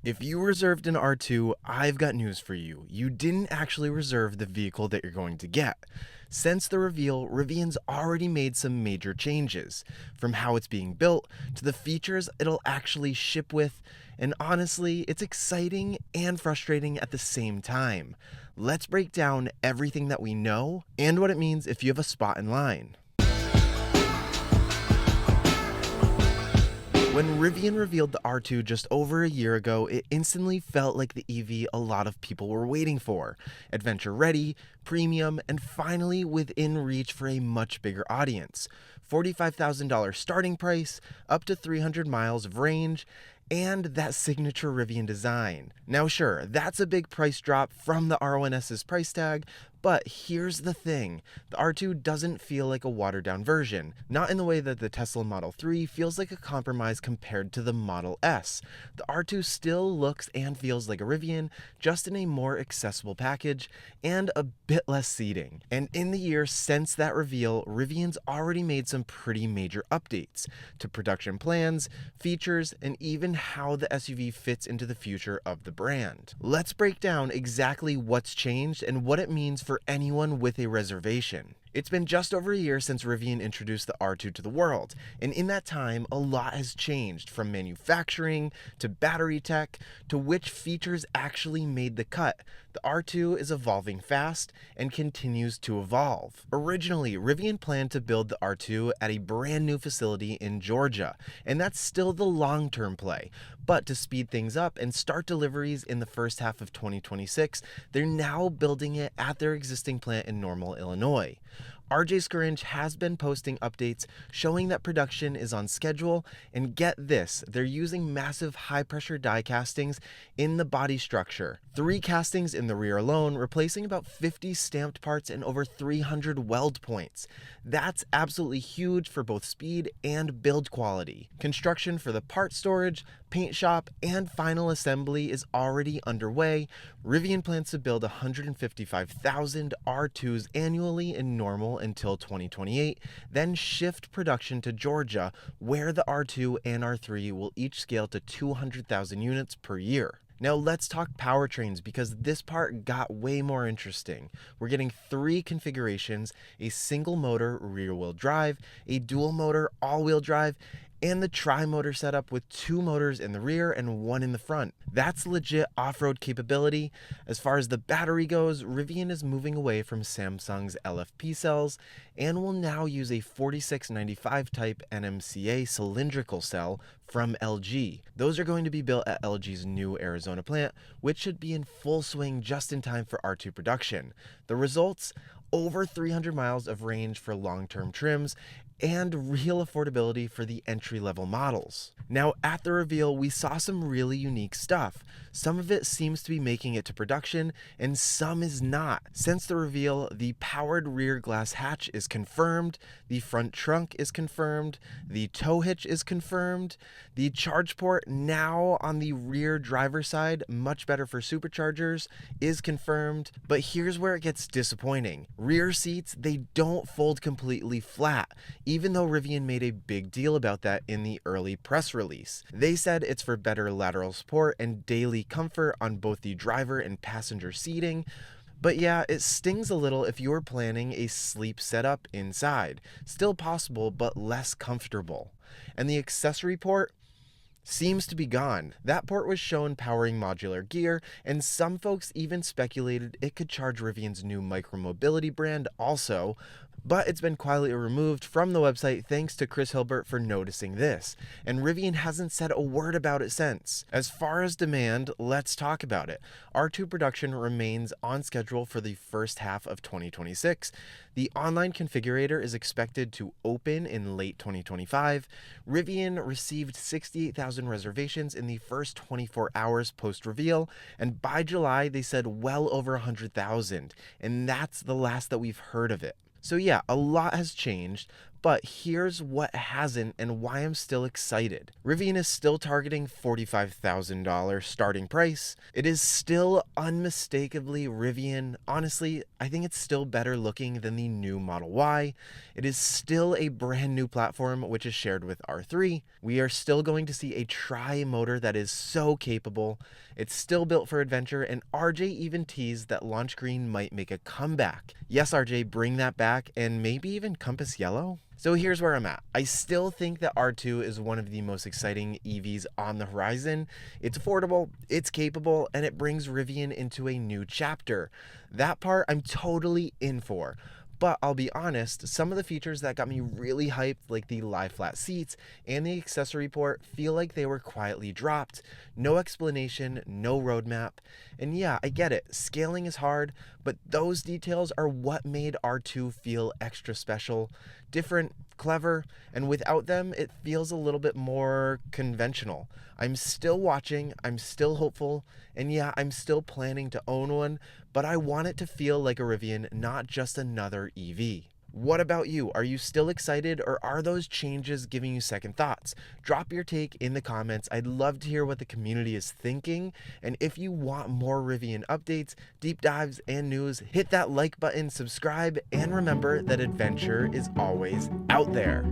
If you reserved an R2, I've got news for you. You didn't actually reserve the vehicle that you're going to get. Since the reveal, Rivian's already made some major changes, from how it's being built to the features it'll actually ship with, and honestly, it's exciting and frustrating at the same time. Let's break down everything that we know and what it means if you have a spot in line. When Rivian revealed the R2 just over a year ago, it instantly felt like the EV a lot of people were waiting for. Adventure ready, premium, and finally within reach for a much bigger audience. $45,000 starting price, up to 300 miles of range, and that signature Rivian design. Now sure, that's a big price drop from the R1S's price tag, but here's the thing, the R2 doesn't feel like a watered down version, not in the way that the Tesla Model 3 feels like a compromise compared to the Model S. The R2 still looks and feels like a Rivian, just in a more accessible package and a bit less seating. And in the year since that reveal, Rivian's already made some pretty major updates to production plans, features, and even how the SUV fits into the future of the brand. Let's break down exactly what's changed and what it means for anyone with a reservation. It's been just over a year since Rivian introduced the R2 to the world, and in that time, a lot has changed from manufacturing to battery tech to which features actually made the cut. The R2 is evolving fast and continues to evolve. Originally, Rivian planned to build the R2 at a brand new facility in Georgia, and that's still the long-term play. But to speed things up and start deliveries in the first half of 2026, they're now building it at their existing plant in Normal, Illinois. RJ Scaringe has been posting updates showing that production is on schedule, and get this, they're using massive high-pressure die castings in the body structure. 3 castings in the rear alone, replacing about 50 stamped parts and over 300 weld points. That's absolutely huge for both speed and build quality. Construction for the part storage, paint shop, and final assembly is already underway. Rivian plans to build 155,000 R2s annually in Normal until 2028, then shift production to Georgia, where the R2 and R3 will each scale to 200,000 units per year. Now let's talk powertrains, because this part got way more interesting. We're getting 3 configurations: a single motor rear-wheel drive, a dual motor all-wheel drive, and the tri-motor setup with 2 motors in the rear and 1 in the front. That's legit off-road capability. As far as the battery goes, Rivian is moving away from Samsung's LFP cells and will now use a 4695 type NMCA cylindrical cell from LG. Those are going to be built at LG's new Arizona plant, which should be in full swing just in time for R2 production. The results? Over 300 miles of range for long-term trims and real affordability for the entry-level models. Now, at the reveal, we saw some really unique stuff. Some of it seems to be making it to production, and some is not. Since the reveal, the powered rear glass hatch is confirmed, the front trunk is confirmed, the tow hitch is confirmed, the charge port now on the rear driver side, much better for superchargers, is confirmed. But here's where it gets disappointing. Rear seats, they don't fold completely flat, even though Rivian made a big deal about that in the early press release. They said it's for better lateral support and daily comfort on both the driver and passenger seating. But yeah, it stings a little if you're planning a sleep setup inside. Still possible, but less comfortable. And the accessory port seems to be gone. That port was shown powering modular gear, and some folks even speculated it could charge Rivian's new micromobility brand also, but it's been quietly removed from the website thanks to Chris Hilbert for noticing this, and Rivian hasn't said a word about it since. As far as demand, let's talk about it. R2 production remains on schedule for the first half of 2026. The online configurator is expected to open in late 2025. Rivian received 68,000 reservations in the first 24 hours post-reveal, and by July they said well over 100,000, and that's the last that we've heard of it. So yeah, a lot has changed, But here's what hasn't and why I'm still excited. Rivian is still targeting $45,000 starting price. It is still unmistakably Rivian. Honestly, I think it's still better looking than the new Model Y. It is still a brand new platform which is shared with R3. We are still going to see a tri-motor that is so capable. It's still built for adventure, and RJ even teased that Launch Green might make a comeback. Yes, RJ, bring that back, and maybe even Compass Yellow? So here's where I'm at. I still think that R2 is one of the most exciting EVs on the horizon. It's affordable, it's capable, and it brings Rivian into a new chapter. That part I'm totally in for. But I'll be honest, some of the features that got me really hyped, like the lie flat seats and the accessory port, feel like they were quietly dropped. No explanation, no roadmap. And yeah, I get it, scaling is hard, but those details are what made R2 feel extra special, different, clever, and without them, it feels a little bit more conventional. I'm still watching, I'm still hopeful, and yeah, I'm still planning to own one, but I want it to feel like a Rivian, not just another EV. What about you? Are you still excited, or are those changes giving you second thoughts? Drop your take in the comments. I'd love to hear what the community is thinking. And if you want more Rivian updates, deep dives, and news, hit that like button, subscribe, and remember that adventure is always out there.